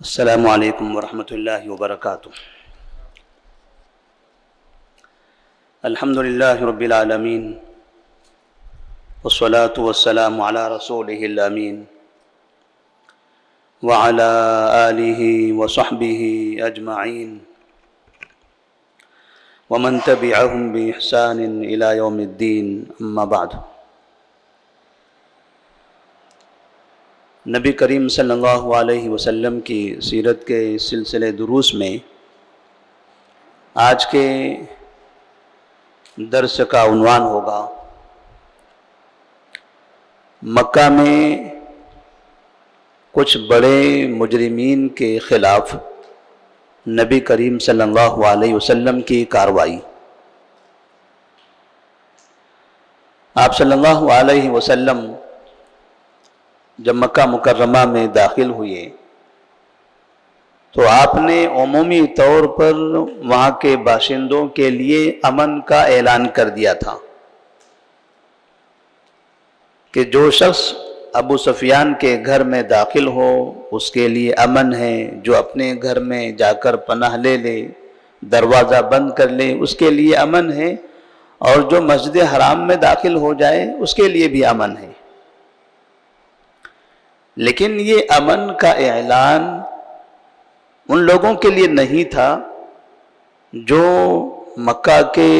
السلام علیکم ورحمۃ اللہ وبرکاتہ۔ الحمد للہ رب العالمین والصلاة والسلام علی رسولہ الامین وعلی آلہ وصحبہ اجمعین ومن تبعہم بإحسان الی یوم الدین، اما بعد۔ نبی کریم صلی اللہ علیہ وسلم کی سیرت کے سلسلے دروس میں آج کے درس کا عنوان ہوگا مکہ میں کچھ بڑے مجرمین کے خلاف نبی کریم صلی اللہ علیہ وسلم کی کارروائی۔ آپ صلی اللہ علیہ وسلم جب مکہ مکرمہ میں داخل ہوئے تو آپ نے عمومی طور پر وہاں کے باشندوں کے لیے امن کا اعلان کر دیا تھا کہ جو شخص ابو سفیان کے گھر میں داخل ہو اس کے لیے امن ہے، جو اپنے گھر میں جا کر پناہ لے لے، دروازہ بند کر لے، اس کے لیے امن ہے، اور جو مسجد حرام میں داخل ہو جائے اس کے لیے بھی امن ہے۔ لیکن یہ امن کا اعلان ان لوگوں کے لیے نہیں تھا جو مکہ کے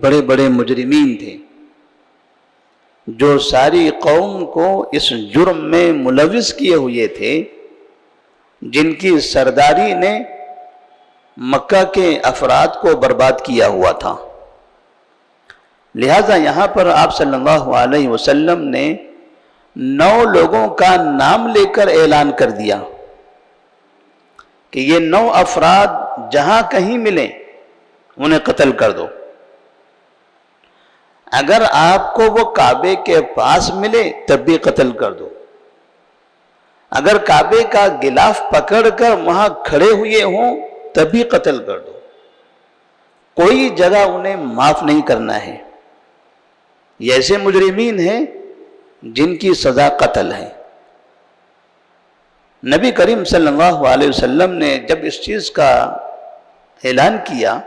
بڑے بڑے مجرمین تھے، جو ساری قوم کو اس جرم میں ملوث کیے ہوئے تھے، جن کی سرداری نے مکہ کے افراد کو برباد کیا ہوا تھا۔ لہذا یہاں پر آپ صلی اللہ علیہ وسلم نے 9 لوگوں کا نام لے کر اعلان کر دیا کہ یہ 9 افراد جہاں کہیں ملیں انہیں قتل کر دو۔ اگر آپ کو وہ کعبے کے پاس ملے تب بھی قتل کر دو، اگر کعبے کا غلاف پکڑ کر وہاں کھڑے ہوئے ہوں تب بھی قتل کر دو، کوئی جگہ انہیں معاف نہیں کرنا ہے۔ یہ ایسے مجرمین ہیں جن کی سزا قتل ہے۔ نبی کریم صلی اللہ علیہ وسلم نے جب اس چیز کا اعلان کیا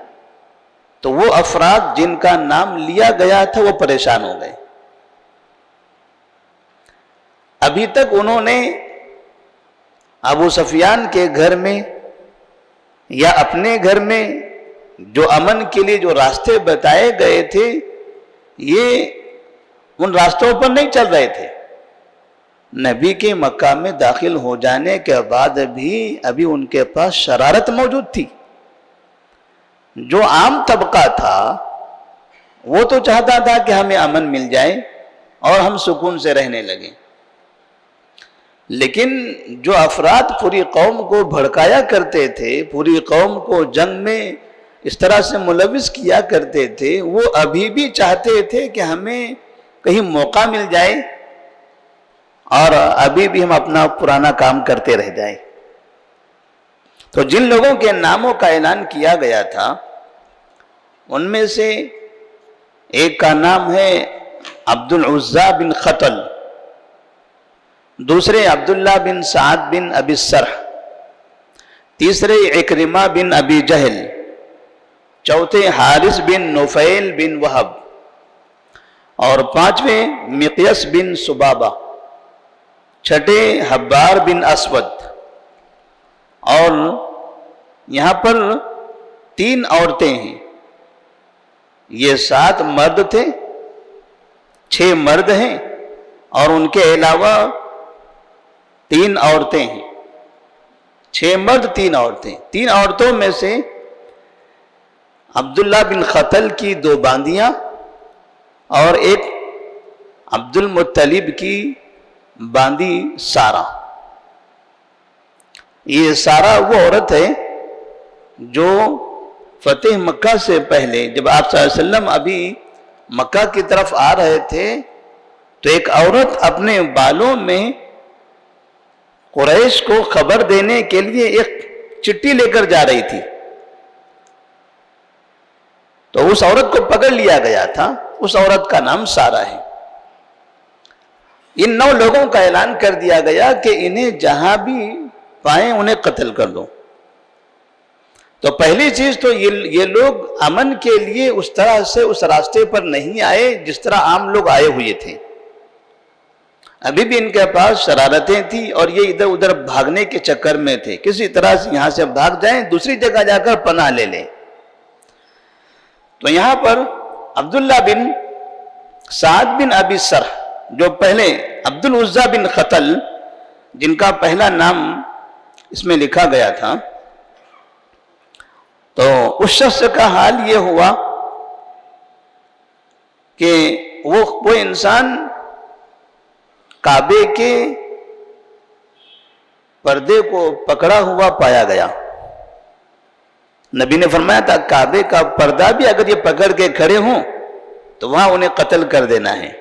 تو وہ افراد جن کا نام لیا گیا تھا وہ پریشان ہو گئے۔ ابھی تک انہوں نے ابو سفیان کے گھر میں یا اپنے گھر میں جو امن کے لیے جو راستے بتائے گئے تھے یہ ان راستوں پر نہیں چل رہے تھے۔ نبی کے مکہ میں داخل ہو جانے کے بعد بھی ابھی ان کے پاس شرارت موجود تھی۔ جو عام طبقہ تھا وہ تو چاہتا تھا کہ ہمیں امن مل جائے اور ہم سکون سے رہنے لگیں، لیکن جو افراد پوری قوم کو بھڑکایا کرتے تھے، پوری قوم کو جنگ میں اس طرح سے ملوث کیا کرتے تھے، وہ ابھی بھی چاہتے تھے کہ ہمیں کہیں موقع مل جائے اور ابھی بھی ہم اپنا پرانا کام کرتے رہ جائیں۔ تو جن لوگوں کے ناموں کا اعلان کیا گیا تھا ان میں سے ایک کا نام ہے عبد العزیٰ بن خطل، دوسرے عبداللہ بن سعد بن ابی السرح، تیسرے عکرمہ بن ابی جہل، چوتھے حارث بن نفیل بن وہب، اور پانچویں مقیس بن سبابہ، چھٹے حبار بن اسود، اور یہاں پر 3 عورتیں ہیں۔ یہ 7 مرد تھے، 6 مرد ہیں اور ان کے علاوہ 3 عورتیں ہیں۔ 6 مرد 3 عورتیں۔ 3 عورتوں میں سے عبداللہ بن خطل کی 2 باندیاں اور ایک عبد المطلب کی باندی سارہ۔ یہ سارہ وہ عورت ہے جو فتح مکہ سے پہلے جب آپ صلی اللہ علیہ وسلم ابھی مکہ کی طرف آ رہے تھے تو ایک عورت اپنے بالوں میں قریش کو خبر دینے کے لیے ایک چٹھی لے کر جا رہی تھی، تو اس عورت کو پکڑ لیا گیا تھا۔ اس عورت کا نام سارہ ہے۔ ان 9 لوگوں کا اعلان کر دیا گیا کہ انہیں جہاں بھی پائیں انہیں قتل کر دو۔ تو پہلی چیز تو یہ لوگ امن کے لیے اس طرح سے اس راستے پر نہیں آئے جس طرح عام لوگ آئے ہوئے تھے۔ ابھی بھی ان کے پاس شرارتیں تھیں اور یہ ادھر ادھر بھاگنے کے چکر میں تھے، کسی طرح سے یہاں سے بھاگ جائیں، دوسری جگہ جا کر پناہ لے لیں۔ تو یہاں پر عبداللہ بن سعد بن ابی سرح، جو پہلے عبد العزیٰ بن قتل جن کا پہلا نام اس میں لکھا گیا تھا، تو اس شخص کا حال یہ ہوا کہ وہ انسان کعبے کے پردے کو پکڑا ہوا پایا گیا۔ نبی نے فرمایا تھا کعبے کا پردہ بھی اگر یہ پکڑ کے کھڑے ہوں تو وہاں انہیں قتل کر دینا ہے۔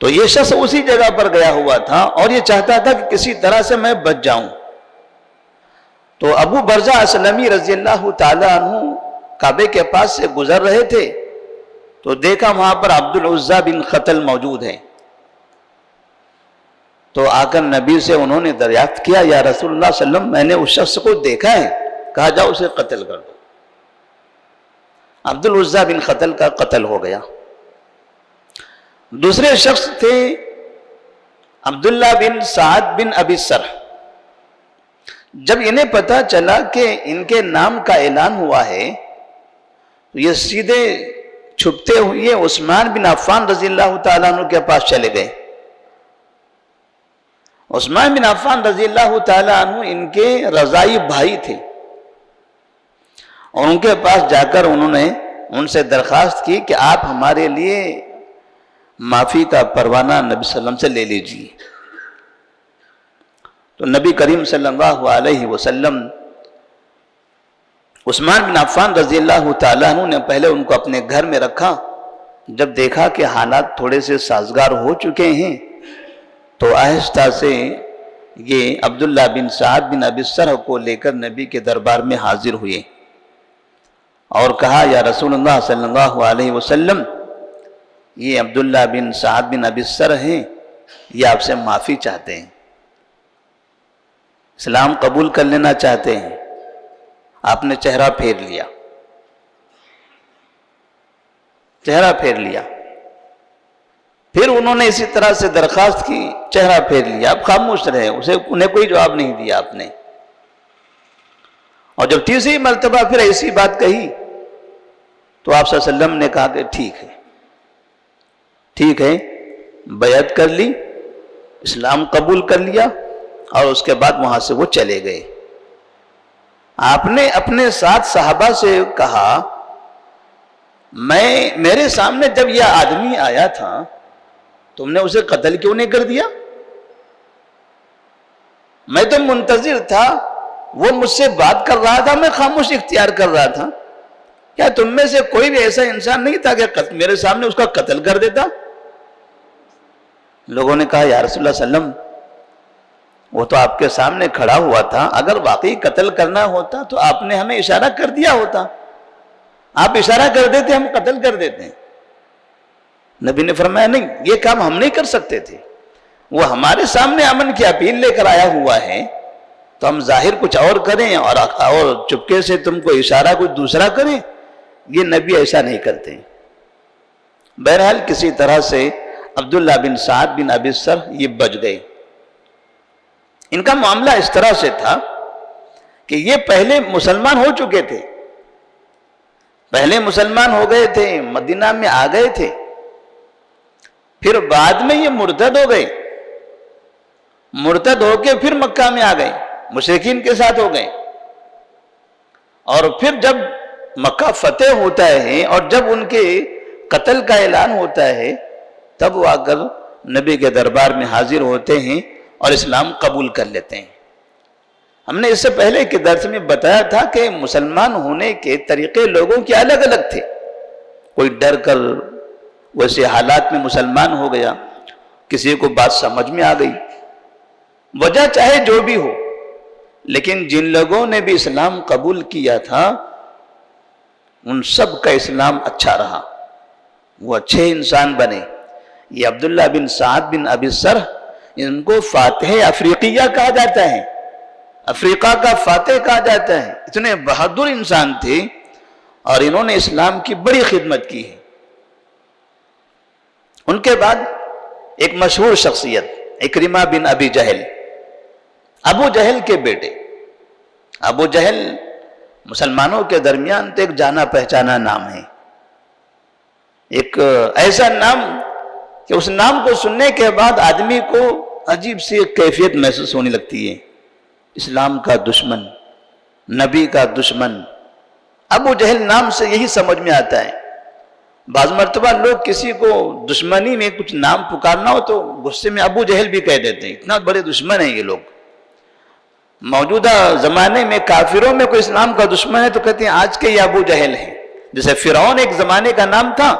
تو یہ شخص اسی جگہ پر گیا ہوا تھا اور یہ چاہتا تھا کہ کسی طرح سے میں بچ جاؤں۔ تو ابو برزہ اسلمی رضی اللہ تعالیٰ عنہ کعبے کے پاس سے گزر رہے تھے تو دیکھا وہاں پر عبد العزیٰ بن قتل موجود ہے۔ تو آ کر نبی سے انہوں نے دریافت کیا، یا رسول اللہ صلی اللہ علیہ وسلم میں نے اس شخص کو دیکھا ہے، کہا جاؤ اسے قتل کر دو۔ عبد العزیٰ بن قتل کا قتل ہو گیا۔ دوسرے شخص تھے عبداللہ بن سعد بن ابی سرح۔ جب انہیں پتا چلا کہ ان کے نام کا اعلان ہوا ہے تو یہ سیدھے چھپتے ہوئے عثمان بن عفان رضی اللہ تعالیٰ عنہ کے پاس چلے گئے۔ عثمان بن عفان رضی اللہ تعالیٰ عنہ ان کے رضائی بھائی تھے، اور ان کے پاس جا کر انہوں نے ان سے درخواست کی کہ آپ ہمارے لیے معافی کا پروانہ نبی صلی اللہ علیہ وسلم سے لے لیجیے۔ تو نبی کریم صلی اللہ علیہ وسلم عثمان بن عفان رضی اللہ تعالیٰ عنہ نے پہلے ان کو اپنے گھر میں رکھا۔ جب دیکھا کہ حالات تھوڑے سے سازگار ہو چکے ہیں تو آہستہ سے یہ عبداللہ بن سعد بن ابی سرح کو لے کر نبی کے دربار میں حاضر ہوئے اور کہا، یا رسول اللہ صلی اللہ علیہ وسلم، یہ عبداللہ بن سعد بن ابی سرح ہیں، یہ آپ سے معافی چاہتے ہیں، اسلام قبول کر لینا چاہتے ہیں۔ آپ نے چہرہ پھیر لیا، چہرہ پھیر لیا۔ پھر انہوں نے اسی طرح سے درخواست کی، چہرہ پھیر لیا۔ آپ خاموش رہے، انہیں کوئی جواب نہیں دیا آپ نے۔ اور جب تیسری مرتبہ پھر ایسی بات کہی تو آپ صلی اللہ علیہ وسلم نے کہا کہ ٹھیک ہے، ٹھیک ہے، بیعت کر لی، اسلام قبول کر لیا، اور اس کے بعد وہاں سے وہ چلے گئے۔ آپ نے اپنے ساتھ صحابہ سے کہا، میرے سامنے جب یہ آدمی آیا تھا تم نے اسے قتل کیوں نہیں کر دیا؟ میں تو منتظر تھا، وہ مجھ سے بات کر رہا تھا، میں خاموش اختیار کر رہا تھا۔ کیا تم میں سے کوئی بھی ایسا انسان نہیں تھا کہ میرے سامنے اس کا قتل کر دیتا؟ لوگوں نے کہا، یا رسول اللہ صلی اللہ علیہ وسلم، وہ تو آپ کے سامنے کھڑا ہوا تھا، اگر واقعی قتل کرنا ہوتا تو آپ نے ہمیں اشارہ کر دیا ہوتا، آپ اشارہ کر دیتے ہم قتل کر دیتے۔ نبی نے فرمایا نہیں، یہ کام ہم نہیں کر سکتے تھے، وہ ہمارے سامنے امن کی اپیل لے کر آیا ہوا ہے تو ہم ظاہر کچھ اور کریں اور چپکے سے تم کو اشارہ کچھ دوسرا کریں، یہ نبی ایسا نہیں کرتے۔ بہرحال کسی طرح سے عبداللہ بن سعد بن ابی سرح یہ بچ گئے۔ ان کا معاملہ اس طرح سے تھا کہ یہ پہلے مسلمان ہو چکے تھے، پہلے مسلمان ہو گئے تھے، مدینہ میں آ گئے تھے، پھر بعد میں یہ مرتد ہو گئے، مرتد ہو کے پھر مکہ میں آ گئے، مشرکین کے ساتھ ہو گئے، اور پھر جب مکہ فتح ہوتا ہے اور جب ان کے قتل کا اعلان ہوتا ہے تب وہ آ کر نبی کے دربار میں حاضر ہوتے ہیں اور اسلام قبول کر لیتے ہیں۔ ہم نے اس سے پہلے کے درس میں بتایا تھا کہ مسلمان ہونے کے طریقے لوگوں کے الگ الگ تھے، کوئی ڈر کر ویسے حالات میں مسلمان ہو گیا، کسی کو بات سمجھ میں آ گئی، وجہ چاہے جو بھی ہو، لیکن جن لوگوں نے بھی اسلام قبول کیا تھا ان سب کا اسلام اچھا رہا، وہ اچھے انسان بنے۔ یہ عبداللہ بن سعد بن ابی سرح، ان کو فاتح افریقیہ کہا جاتا ہے۔ افریقہ کا فاتح کہا جاتا ہے. اتنے بہادر انسان تھے اور انہوں نے اسلام کی بڑی خدمت کی ہے. ان کے بعد ایک مشہور شخصیت اکرمہ بن ابی جہل، ابو جہل کے بیٹے. ابو جہل مسلمانوں کے درمیان تو ایک جانا پہچانا نام ہے، ایک ایسا نام کہ اس نام کو سننے کے بعد آدمی کو عجیب سی ایک کیفیت محسوس ہونے لگتی ہے. اسلام کا دشمن، نبی کا دشمن. ابو جہل نام سے یہی سمجھ میں آتا ہے. بعض مرتبہ لوگ کسی کو دشمنی میں کچھ نام پکارنا ہو تو غصے میں ابو جہل بھی کہہ دیتے ہیں، اتنا بڑے دشمن ہیں یہ لوگ. موجودہ زمانے میں کافروں میں کوئی اسلام کا دشمن ہے تو کہتے ہیں آج کے یہ ابو جہل ہیں. جیسے فرعون ایک زمانے کا نام تھا،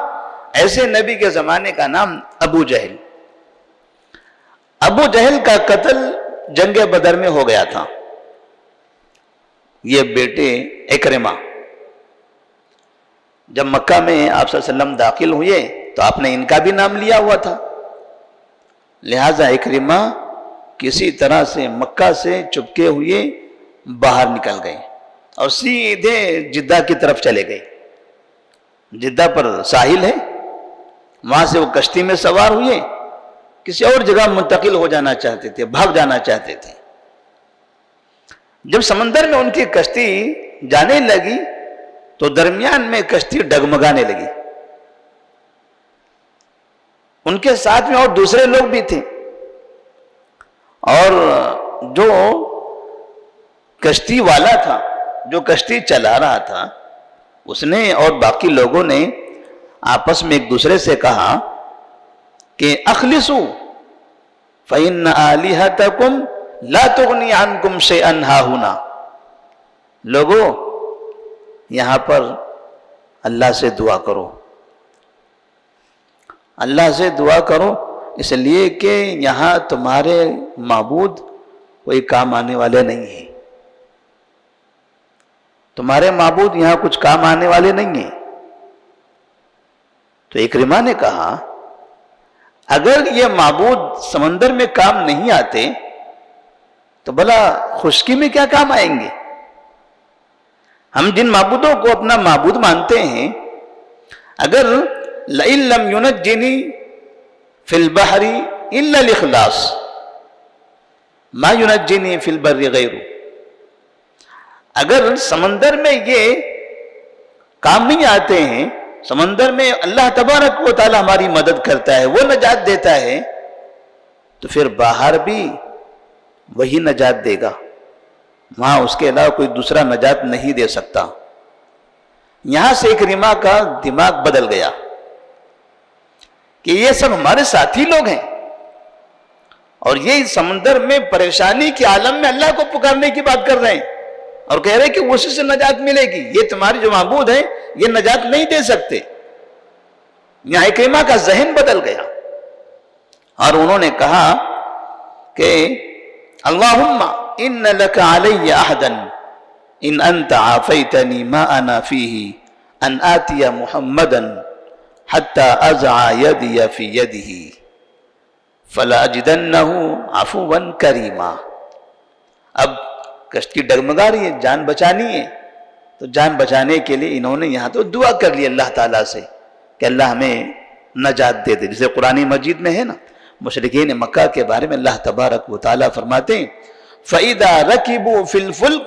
ایسے نبی کے زمانے کا نام ابو جہل. ابو جہل کا قتل جنگ بدر میں ہو گیا تھا. یہ بیٹے اکرمہ جب مکہ میں آپ صلی اللہ علیہ وسلم داخل ہوئے تو آپ نے ان کا بھی نام لیا ہوا تھا، لہذا اکرمہ کسی طرح سے مکہ سے چپکے ہوئے باہر نکل گئے اور سیدھے جدہ کی طرف چلے گئے. جدہ پر ساحل ہے، وہاں سے وہ کشتی میں سوار ہوئے، کسی اور جگہ منتقل ہو جانا چاہتے تھے، بھاگ جانا چاہتے تھے. جب سمندر میں ان کی کشتی جانے لگی تو درمیان میں کشتی ڈگمگانے لگی. ان کے ساتھ میں اور دوسرے لوگ بھی تھے، اور جو کشتی والا تھا، جو کشتی چلا رہا تھا، اس نے اور باقی لوگوں نے آپس میں ایک دوسرے سے کہا کہ اخلصوا فإن آلہتکم لا تغنی عنکم شیئا ہاہنا. لوگوں یہاں پر اللہ سے دعا کرو، اللہ سے دعا کرو، اس لیے کہ یہاں تمہارے معبود کوئی کام آنے والے نہیں ہیں. تمہارے معبود یہاں کچھ کام آنے والے نہیں ہیں. تو اکرمہ نے کہا اگر یہ معبود سمندر میں کام نہیں آتے تو بھلا خشکی میں کیا کام آئیں گے؟ ہم جن معبودوں کو اپنا معبود مانتے ہیں، اگر لئن لم ينجنی فی البحر الا الاخلاص ما ينجنی فی البر غیر، اگر سمندر میں یہ کام نہیں آتے ہیں، سمندر میں اللہ تبارک و تعالی ہماری مدد کرتا ہے، وہ نجات دیتا ہے، تو پھر باہر بھی وہی نجات دے گا، وہاں اس کے علاوہ کوئی دوسرا نجات نہیں دے سکتا. یہاں سے اکرمہ کا دماغ بدل گیا کہ یہ سب ہمارے ساتھی لوگ ہیں اور یہ سمندر میں پریشانی کے عالم میں اللہ کو پکارنے کی بات کر رہے ہیں اور کہہ رہے ہیں کہ اسی سے نجات ملے گی، یہ تمہارے جو معبود ہیں یہ نجات نہیں دے سکتے. یہاں اکرمہ کا ذہن بدل گیا اور انہوں نے کہا کہ اللہم ان لک علی عہدا ان انت عافیتنی ما انا فیہ ان آتی محمدا حتی ازع یدی فی یدہ فلا اجدنہ عفوا کریما. اب کشتی ڈگمگا رہی ہے، جان بچانی ہے، تو جان بچانے کے لیے انہوں نے یہاں تو دعا کر لی اللہ تعالیٰ سے کہ اللہ ہمیں نجات دے دے. جسے قرآن مجید میں ہے نا، مشرکین مکہ کے بارے میں اللہ تبارک و تعالیٰ فرماتے ہیں فَإِذَا رَكِبُوا فِي الْفُلْكِ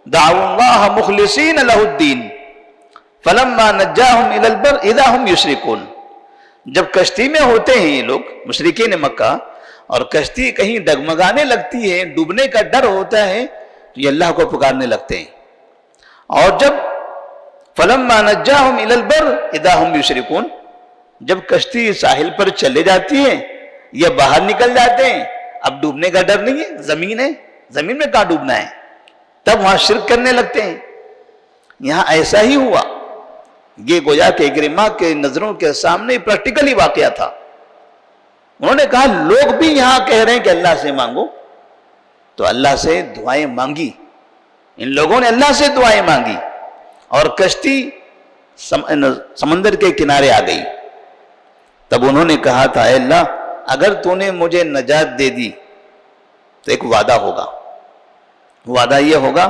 دَعَوُا اللَّهَ مُخْلِصِينَ لَهُ الدِّينَ فَلَمَّا نَجَّاهُمْ إِلَى الْبَرِّ إِذَا هُمْ يُشْرِكُونَ. جب کشتی میں ہوتے ہیں یہ لوگ مشرکین مکہ اور کشتی کہیں ڈگمگانے لگتی ہے، ڈوبنے کا ڈر ہوتا ہے، تو یہ اللہ کو پکارنے لگتے ہیں. اور جب فَلَمَّا نَجَّاهُمْ إِلَى الْبَرِّ إِذَا هُمْ يُشْرِكُونَ، جب کشتی ساحل پر چلے جاتی ہے، یہ باہر نکل جاتے ہیں، اب ڈوبنے کا ڈر نہیں ہے، زمین ہے، زمین میں کہاں ڈوبنا ہے، تب وہاں شرک کرنے لگتے ہیں. یہاں ایسا ہی ہوا. یہ گویا کہ اکرمہ کے نظروں کے سامنے پریکٹیکلی واقعہ تھا. انہوں نے کہا لوگ بھی یہاں کہہ رہے ہیں کہ اللہ سے مانگو، تو اللہ سے دعائیں مانگی. ان لوگوں نے اللہ سے دعائیں مانگی اور کشتی سمندر کے کنارے آ گئی. تب انہوں نے کہا تھا اے اللہ اگر تو نے مجھے نجات دے دی تو ایک وعدہ ہوگا وعدہ یہ ہوگا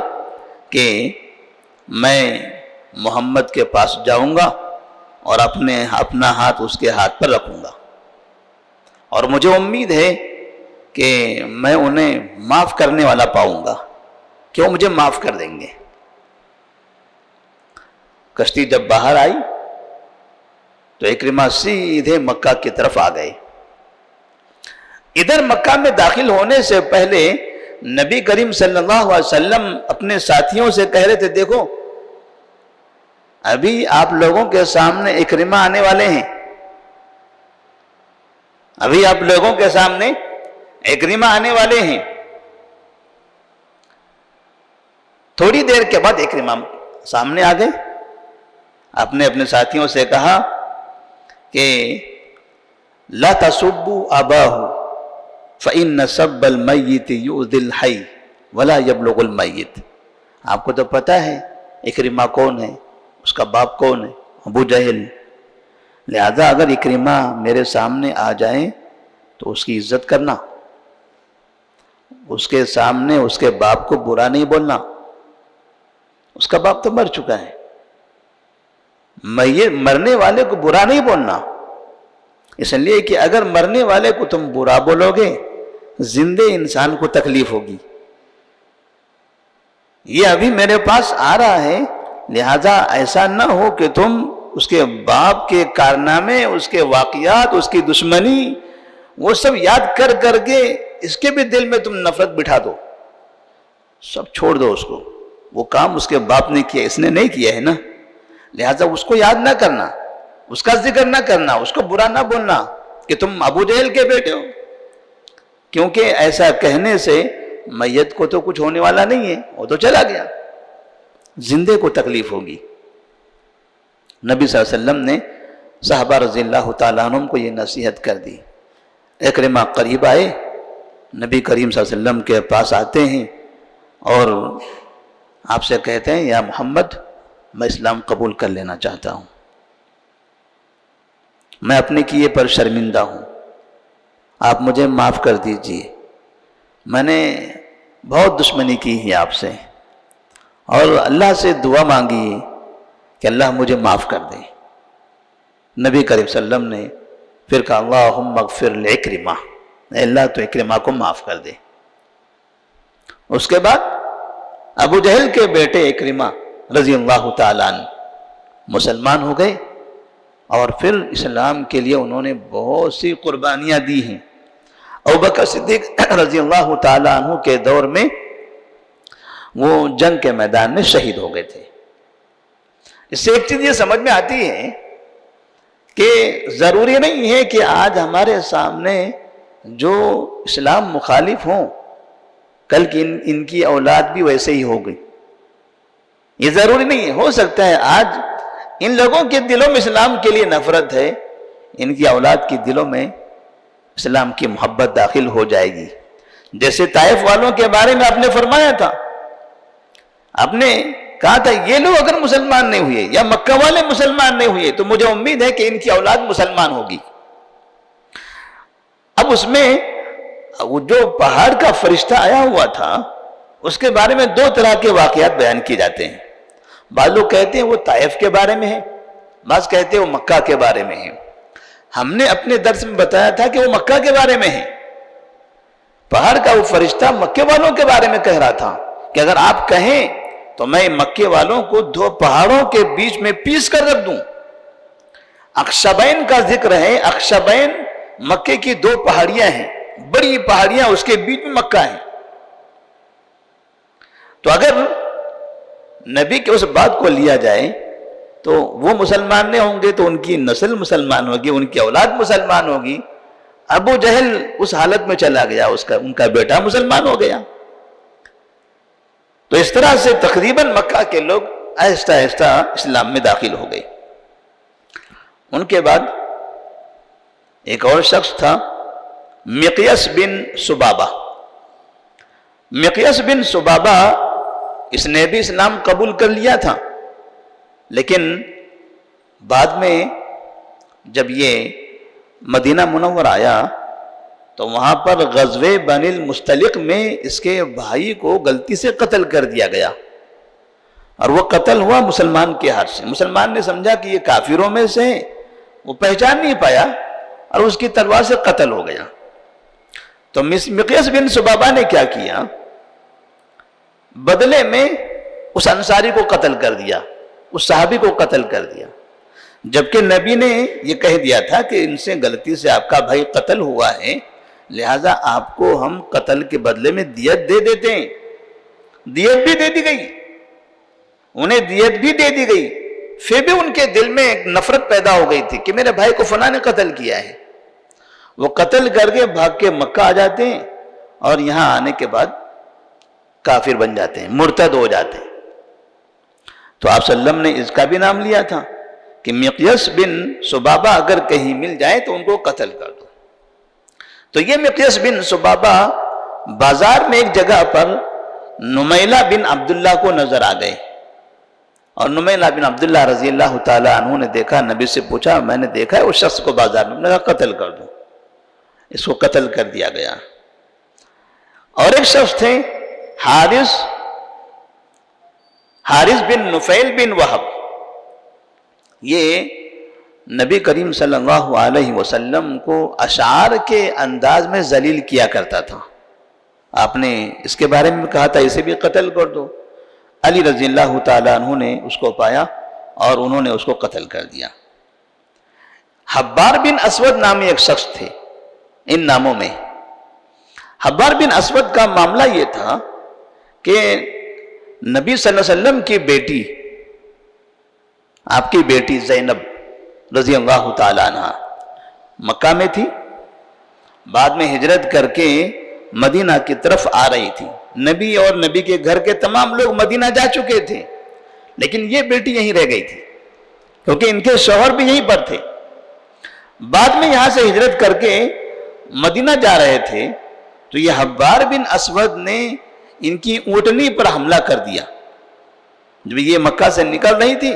کہ میں محمد کے پاس جاؤں گا اور اپنا ہاتھ اس کے ہاتھ پر رکھوں گا، اور مجھے امید ہے کہ میں انہیں معاف کرنے والا پاؤں گا کہ وہ مجھے معاف کر دیں گے۔ کشتی جب باہر آئی تو اکرمہ سیدھے مکہ کی طرف آ گئے۔ ادھر مکہ میں داخل ہونے سے پہلے نبی کریم صلی اللہ علیہ وسلم اپنے ساتھیوں سے کہہ رہے تھے، دیکھو ابھی آپ لوگوں کے سامنے اکرمہ آنے والے ہیں، ابھی آپ لوگوں کے سامنے اکرمہ آنے والے ہیں۔ تھوڑی دیر کے بعد اکرمہ سامنے آ گئے۔ آپ نے اپنے ساتھیوں سے کہا کہ لا تسبوا اباہ فإن سب المیت یؤذی الحی ولا یبلغ المیت۔ آپ کو تو پتہ ہے اکرمہ کون ہے، اس کا باپ کون ہے، ابو جہل، لہذا اگر اکرمہ میرے سامنے آ جائیں تو اس کی عزت کرنا، اس کے سامنے اس کے باپ کو برا نہیں بولنا، اس کا باپ تو مر چکا ہے، مرنے والے کو برا نہیں بولنا، اس لیے کہ اگر مرنے والے کو تم برا بولو گے زندے انسان کو تکلیف ہوگی۔ یہ ابھی میرے پاس آ رہا ہے، لہذا ایسا نہ ہو کہ تم اس کے باپ کے کارنامے، اس کے واقعات، اس کی دشمنی، وہ سب یاد کر کر کے اس کے بھی دل میں تم نفرت بٹھا دو، سب چھوڑ دو اس کو، وہ کام اس کے باپ نے کیا، اس نے نہیں کیا ہے نا، لہذا اس کو یاد نہ کرنا، اس کا ذکر نہ کرنا، اس کو برا نہ بولنا کہ تم ابو جہل کے بیٹے ہو، کیونکہ ایسا کہنے سے میت کو تو کچھ ہونے والا نہیں ہے، وہ تو چلا گیا، زندے کو تکلیف ہوگی۔ نبی صلی اللہ علیہ وسلم نے صحابہ رضی اللہ تعالیٰ عنہم کو یہ نصیحت کر دی۔ اکرمہ قریب آئے، نبی کریم صلی اللہ علیہ وسلم کے پاس آتے ہیں اور آپ سے کہتے ہیں، یا محمد میں اسلام قبول کر لینا چاہتا ہوں، میں اپنے کیے پر شرمندہ ہوں، آپ مجھے معاف کر دیجئے، میں نے بہت دشمنی کی ہے آپ سے، اور اللہ سے دعا مانگی ہے کہ اللہ مجھے معاف کر دے۔ نبی کریم صلی اللہ علیہ وسلم نے پھر کہا، اللہم اغفر لعکرمہ، اے اللہ تو اکرمہ کو معاف کر دے۔ اس کے بعد ابو جہل کے بیٹے اکرمہ رضی اللہ تعالیٰ عنہ مسلمان ہو گئے، اور پھر اسلام کے لیے انہوں نے بہت سی قربانیاں دی ہیں۔ ابوبکر صدیق رضی اللہ تعالیٰ عنہ کے دور میں وہ جنگ کے میدان میں شہید ہو گئے تھے۔ اس سے ایک چیز یہ سمجھ میں آتی ہے کہ ضروری نہیں ہے کہ آج ہمارے سامنے جو اسلام مخالف ہوں کل کی ان کی اولاد بھی ویسے ہی ہو گئی، یہ ضروری نہیں ہے، ہو سکتا ہے آج ان لوگوں کے دلوں میں اسلام کے لیے نفرت ہے، ان کی اولاد کے دلوں میں اسلام کی محبت داخل ہو جائے گی۔ جیسے طائف والوں کے بارے میں آپ نے فرمایا تھا، آپ نے کہا تھا یہ لوگ اگر مسلمان نہیں ہوئے یا مکہ والے مسلمان نہیں ہوئے تو مجھے امید ہے کہ ان کی اولاد مسلمان ہوگی۔ اب اس میں وہ جو پہاڑ کا فرشتہ آیا ہوا تھا اس کے بارے میں دو طرح کے واقعات بیان کیے جاتے ہیں، بعض لوگ کہتے ہیں وہ طائف کے بارے میں ہے، بعض کہتے ہیں وہ مکہ کے بارے میں ہے۔ ہم نے اپنے درس میں بتایا تھا کہ وہ مکہ کے بارے میں ہے، پہاڑ کا وہ فرشتہ مکے والوں کے بارے میں کہہ رہا تھا کہ اگر آپ کہیں تو میں مکے والوں کو دو پہاڑوں کے بیچ میں پیس کر رکھ دوں۔ اخشبین کا ذکر ہے، اخشبین مکے کی دو پہاڑیاں ہیں، بڑی پہاڑیاں، اس کے بیچ میں مکہ ہے۔ تو اگر نبی کے اس بات کو لیا جائے تو وہ مسلمان نہیں ہوں گے تو ان کی نسل مسلمان ہوگی، ان کی اولاد مسلمان ہوگی۔ ابو جہل اس حالت میں چلا گیا، ان کا بیٹا مسلمان ہو گیا۔ تو اس طرح سے تقریباً مکہ کے لوگ آہستہ آہستہ اسلام میں داخل ہو گئے۔ ان کے بعد ایک اور شخص تھا، مقیس بن سبابہ۔ مقیس بن سبابہ اس نے بھی اسلام قبول کر لیا تھا، لیکن بعد میں جب یہ مدینہ منور آیا تو وہاں پر غزوہ بنی المستلق میں اس کے بھائی کو غلطی سے قتل کر دیا گیا، اور وہ قتل ہوا مسلمان کے ہاتھ سے۔ مسلمان نے سمجھا کہ یہ کافروں میں سے ہے، وہ پہچان نہیں پایا اور اس کی تلوار سے قتل ہو گیا۔ تو مقیاس بن سبابہ نے کیا کیا، بدلے میں اس انصاری کو قتل کر دیا، اس صحابی کو قتل کر دیا، جبکہ نبی نے یہ کہہ دیا تھا کہ ان سے غلطی سے آپ کا بھائی قتل ہوا ہے، لہذا آپ کو ہم قتل کے بدلے میں دیت دے دیتے ہیں۔ دیت بھی دے دی گئی، انہیں دیت بھی دے دی گئی، پھر بھی ان کے دل میں ایک نفرت پیدا ہو گئی تھی کہ میرے بھائی کو فلاں نے قتل کیا ہے۔ وہ قتل کر کے بھاگ کے مکہ آ جاتے ہیں، اور یہاں آنے کے بعد کافر بن جاتے ہیں، مرتد ہو جاتے ہیں۔ تو آپ صلی اللہ علیہ وسلم نے اس کا بھی نام لیا تھا کہ مقیاس بن سبابہ اگر کہیں مل جائے تو ان کو قتل کر دو۔ تو یہ مقیاس بن سبابہ بازار میں ایک جگہ پر نمیلہ بن عبداللہ کو نظر آ گئے، اور نمیلہ بن عبداللہ رضی اللہ تعالیٰ عنہ نے دیکھا، نبی سے پوچھا میں نے دیکھا ہے اس شخص کو بازار میں، نے کہا قتل کر دو، اس کو قتل کر دیا گیا۔ اور ایک شخص تھے حارث بن نفیل بن وہب، یہ نبی کریم صلی اللہ علیہ وسلم کو اشعار کے انداز میں ذلیل کیا کرتا تھا۔ آپ نے اس کے بارے میں کہا تھا اسے بھی قتل کر دو، علی رضی اللہ تعالیٰ عنہ نے اس کو پایا اور انہوں نے اس کو قتل کر دیا۔ حبار بن اسود نامی ایک شخص تھے، ان ناموں میں حبار بن اسود کا معاملہ یہ تھا کہ نبی صلی اللہ علیہ وسلم کی بیٹی، آپ کی بیٹی زینب رضی اللہ تعالیٰ عنہ مکہ میں تھی، بعد میں ہجرت کر کے مدینہ کی طرف آ رہی تھی۔ نبی اور نبی کے گھر کے تمام لوگ مدینہ جا چکے تھے، لیکن یہ بیٹی یہیں رہ گئی تھی کیونکہ ان کے شوہر بھی یہیں پر تھے۔ بعد میں یہاں سے ہجرت کر کے مدینہ جا رہے تھے تو یہ حبار بن اسود نے ان کی اونٹنی پر حملہ کر دیا۔ جب یہ مکہ سے نکل رہی تھی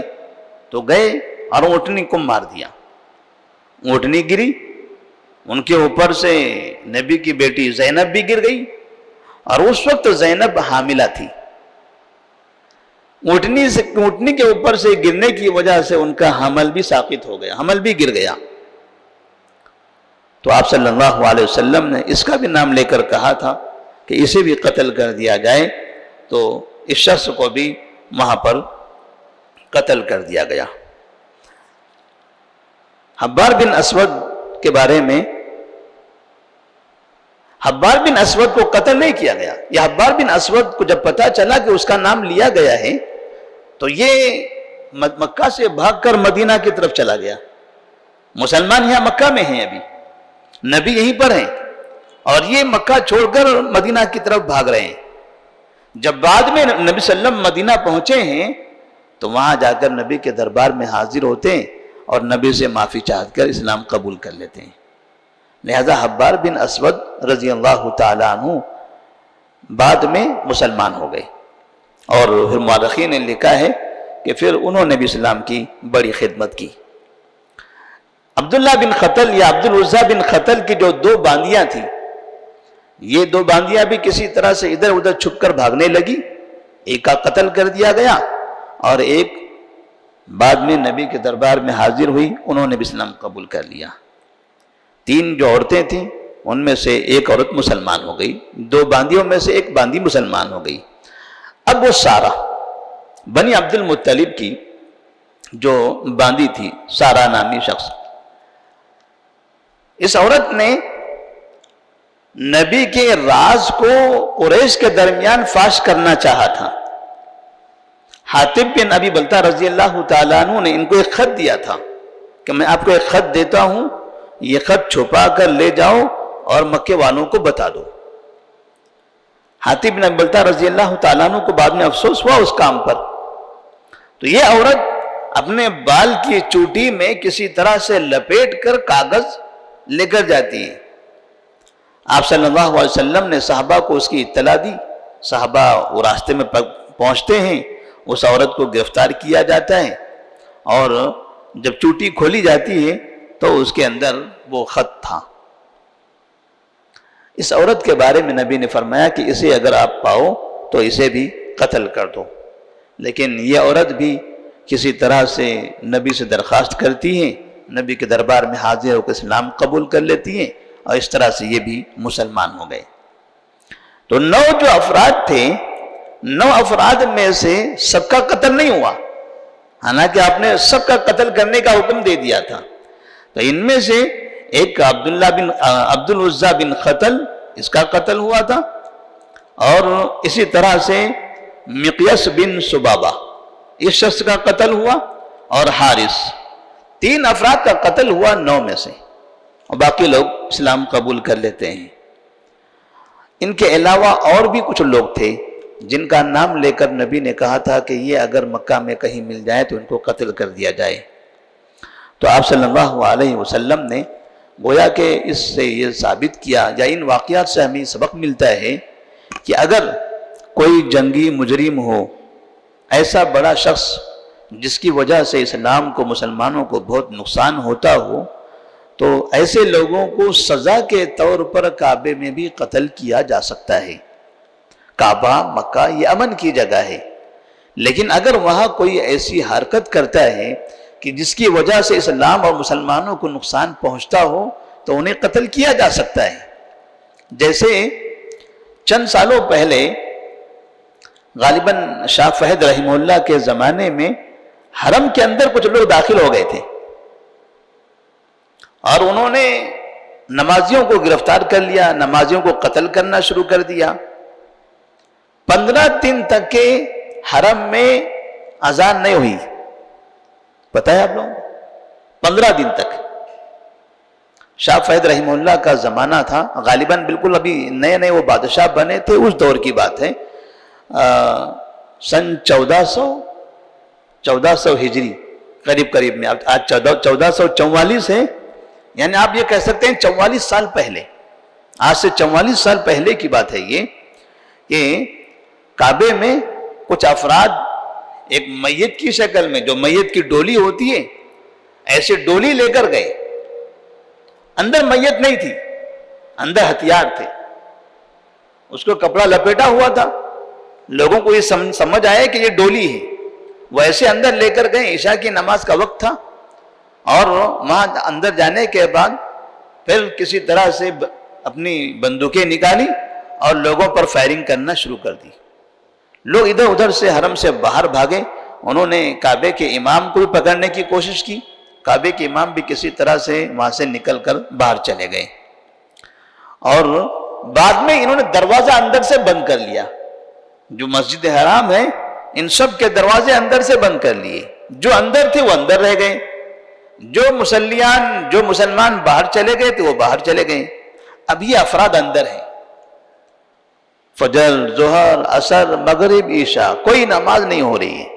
تو گئے اور اونٹنی کو مار دیا، اونٹنی گری، ان کے اوپر سے نبی کی بیٹی زینب بھی گر گئی، اور اس وقت زینب حاملہ تھی۔ اونٹنی کے اوپر سے گرنے کی وجہ سے ان کا حمل بھی ساقط ہو گیا، حمل بھی گر گیا۔ تو آپ صلی اللہ علیہ وسلم نے اس کا بھی نام لے کر کہا تھا کہ اسے بھی قتل کر دیا جائے، تو اس شخص کو بھی وہاں پر قتل کر دیا گیا۔ حبار بن اسود کے بارے میں، حبار بن اسود کو قتل نہیں کیا گیا، یہ حبار بن اسود کو جب پتا چلا کہ اس کا نام لیا گیا ہے تو یہ مکہ سے بھاگ کر مدینہ کی طرف چلا گیا۔ مسلمان یہاں مکہ میں ہیں، ابھی نبی یہیں پر ہیں، اور یہ مکہ چھوڑ کر مدینہ کی طرف بھاگ رہے ہیں۔ جب بعد میں نبی صلی اللہ علیہ وسلم مدینہ پہنچے ہیں تو وہاں جا کر نبی کے دربار میں حاضر ہوتے ہیں اور نبی سے معافی چاہ کر اسلام قبول کر لیتے ہیں۔ لہذا حبار بن اسود رضی اللہ تعالیٰ عنہ بعد میں مسلمان ہو گئے، اور پھر مورخین نے لکھا ہے کہ پھر انہوں نے بھی اسلام کی بڑی خدمت کی۔ عبداللہ بن خطل یا عبدالعزیٰ بن خطل کی جو دو باندیاں تھیں، یہ دو باندیاں بھی کسی طرح سے ادھر ادھر چھپ کر بھاگنے لگی، ایک کا قتل کر دیا گیا اور ایک بعد میں نبی کے دربار میں حاضر ہوئی، انہوں نے بھی اسلام قبول کر لیا۔ تین جو عورتیں تھیں ان میں سے ایک عورت مسلمان ہو گئی، دو باندیوں میں سے ایک باندی مسلمان ہو گئی۔ اب وہ سارہ بنی عبد المطلب کی جو باندی تھی، سارہ نامی شخص، اس عورت نے نبی کے راز کو قریش کے درمیان فاش کرنا چاہا تھا۔ حاتب بن ابی بلتہ رضی اللہ تعالیٰ عنہ نے ان کو ایک خط دیا تھا کہ میں آپ کو ایک خط دیتا ہوں، یہ خط چھپا کر لے جاؤ اور مکے والوں کو بتا دو۔ حاتب بن ابی بلتہ رضی اللہ تعالیٰ عنہ کو بعد میں افسوس ہوا اس کام پر، تو یہ عورت اپنے بال کی چوٹی میں کسی طرح سے لپیٹ کر کاغذ لے کر جاتی ہے۔ آپ صلی اللہ علیہ وسلم نے صحابہ کو اس کی اطلاع دی، صحابہ وہ راستے میں پہنچتے ہیں، اس عورت کو گرفتار کیا جاتا ہے، اور جب چوٹی کھولی جاتی ہے تو اس کے اندر وہ خط تھا۔ اس عورت کے بارے میں نبی نے فرمایا کہ اسے اگر آپ پاؤ تو اسے بھی قتل کر دو، لیکن یہ عورت بھی کسی طرح سے نبی سے درخواست کرتی ہیں، نبی کے دربار میں حاضر ہو کر اسلام قبول کر لیتی ہیں، اور اس طرح سے یہ بھی مسلمان ہو گئے۔ تو 9 جو افراد تھے، 9 افراد میں سے سب کا قتل نہیں ہوا، حالانکہ آپ نے سب کا قتل کرنے کا حکم دے دیا تھا۔ تو ان میں سے ایک عبد العزیٰ بن قتل، اس کا قتل ہوا تھا، اور اسی طرح سے مقیس بن سبابہ، اس شخص کا قتل ہوا، اور حارث، 3 افراد کا قتل ہوا 9 میں سے، اور باقی لوگ اسلام قبول کر لیتے ہیں۔ ان کے علاوہ اور بھی کچھ لوگ تھے جن کا نام لے کر نبی نے کہا تھا کہ یہ اگر مکہ میں کہیں مل جائے تو ان کو قتل کر دیا جائے۔ تو آپ صلی اللہ علیہ وسلم نے گویا کہ اس سے یہ ثابت کیا، یا ان واقعات سے ہمیں سبق ملتا ہے کہ اگر کوئی جنگی مجرم ہو، ایسا بڑا شخص جس کی وجہ سے اسلام کو، مسلمانوں کو بہت نقصان ہوتا ہو، تو ایسے لوگوں کو سزا کے طور پر کعبے میں بھی قتل کیا جا سکتا ہے۔ کعبہ، مکہ یہ امن کی جگہ ہے، لیکن اگر وہاں کوئی ایسی حرکت کرتا ہے کہ جس کی وجہ سے اسلام اور مسلمانوں کو نقصان پہنچتا ہو تو انہیں قتل کیا جا سکتا ہے۔ جیسے چند سالوں پہلے غالباً شاہ فہد رحمہ اللہ کے زمانے میں حرم کے اندر کچھ لوگ داخل ہو گئے تھے، اور انہوں نے نمازیوں کو گرفتار کر لیا، نمازیوں کو قتل کرنا شروع کر دیا۔ 15 دن تک کے حرم میں اذان نہیں ہوئی، پتہ ہے آپ لوگ؟ 15 دن تک۔ شاہ فہد رحمہ اللہ کا زمانہ تھا، غالباً بالکل ابھی نئے نئے وہ بادشاہ بنے تھے، اس دور کی بات ہے، سن 1400 ہجری قریب میں، آج 1444 ہے، یعنی آپ یہ کہہ سکتے ہیں 44 سال پہلے، آج سے 44 سال پہلے کی بات ہے یہ، کہ کعبے میں کچھ افراد ایک میت کی شکل میں، جو میت کی ڈولی ہوتی ہے، ایسے ڈولی لے کر گئے۔ اندر میت نہیں تھی، اندر ہتھیار تھے، اس کو کپڑا لپیٹا ہوا تھا۔ لوگوں کو یہ سمجھ آیا کہ یہ ڈولی ہے، وہ ایسے اندر لے کر گئے، عشاء کی نماز کا وقت تھا، اور وہاں اندر جانے کے بعد پھر کسی طرح سے اپنی بندوقیں نکالی اور لوگوں پر فائرنگ کرنا شروع کر دی۔ لوگ ادھر ادھر سے حرم سے باہر بھاگے، انہوں نے کعبے کے امام کو بھی پکڑنے کی کوشش کی، کعبے کے امام بھی کسی طرح سے وہاں سے نکل کر باہر چلے گئے، اور بعد میں انہوں نے دروازہ اندر سے بند کر لیا۔ جو مسجد حرام ہے، ان سب کے دروازے اندر سے بند کر لیے، جو اندر تھے وہ اندر رہ گئے، جو مسلمان باہر چلے گئے تھے وہ باہر چلے گئے۔ اب یہ افراد اندر ہیں، فجر، ظہر، عصر، مغرب، عشاء کوئی نماز نہیں ہو رہی ہے۔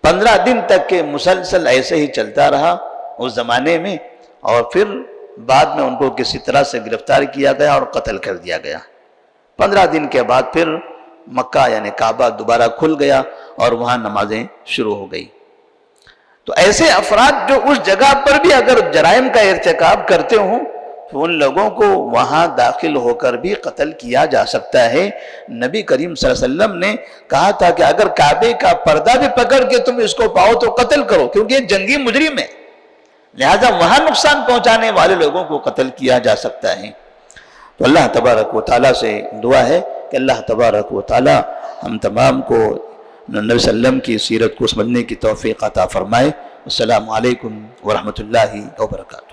15 دن تک کے مسلسل ایسے ہی چلتا رہا اس زمانے میں، اور پھر بعد میں ان کو کسی طرح سے گرفتار کیا گیا اور قتل کر دیا گیا۔ 15 دن کے بعد پھر مکہ یعنی کعبہ دوبارہ کھل گیا اور وہاں نمازیں شروع ہو گئی۔ تو ایسے افراد جو اس جگہ پر بھی اگر جرائم کا ارتکاب کرتے ہوں تو ان لوگوں کو وہاں داخل ہو کر بھی قتل کیا جا سکتا ہے۔ نبی کریم صلی اللہ علیہ وسلم نے کہا تھا کہ اگر کعبے کا پردہ بھی پکڑ کے تم اس کو پاؤ تو قتل کرو، کیونکہ یہ جنگی مجرم ہے، لہذا وہاں نقصان پہنچانے والے لوگوں کو قتل کیا جا سکتا ہے۔ تو اللہ تبارک و تعالیٰ سے دعا ہے کہ اللہ تبارک و تعالیٰ ہم تمام کو نبی صلی اللہ علیہ وسلم کی سیرت کو سمجھنے کی توفیق عطا فرمائے۔ السلام علیکم ورحمۃ اللہ وبرکاتہ۔